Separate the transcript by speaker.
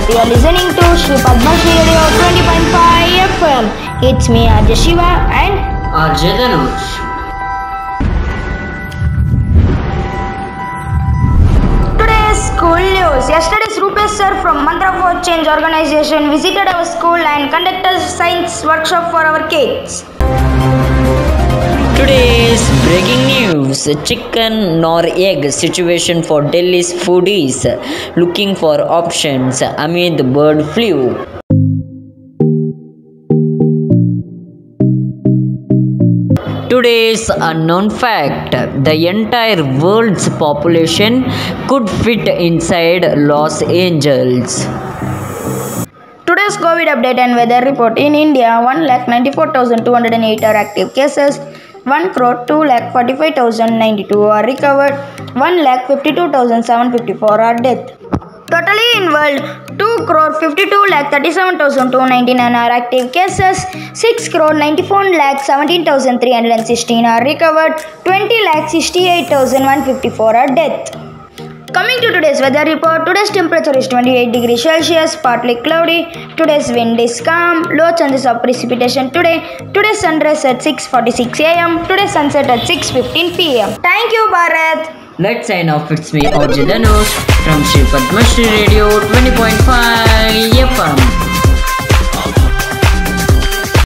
Speaker 1: Bharat. You are listening to Shri PADMASHREE Radio 20.5 FM. It's me, SHRI and
Speaker 2: DHANUSH.
Speaker 1: Today's school news. Yesterday's Rupesh sir from Mantra for Change organization visited our school and conducted a science workshop for our kids.
Speaker 2: Today's breaking news: chicken nor egg situation for Delhi's foodies looking for options amid bird flu. Today's unknown fact: the entire world's population could fit inside Los Angeles.
Speaker 1: Today's COVID update and weather report. In India, 1,94,208 are active cases, 1,02,45,092 are recovered, 1,52,754 are dead. Totally in world, 2,52,37,299 are active cases, 6,94,17,316 are recovered, 20,68,154 are dead. Coming to today's weather report, today's temperature is 28 degrees Celsius, partly cloudy. Today's wind is calm, low chances of precipitation today. Today's sunrise at 6:46 am, today's sunset at 6:15 pm. Thank you, Bharat.
Speaker 2: Let's sign off. It's me, DHANUSH from Shri PADMASHREE Radio 20.5 FM.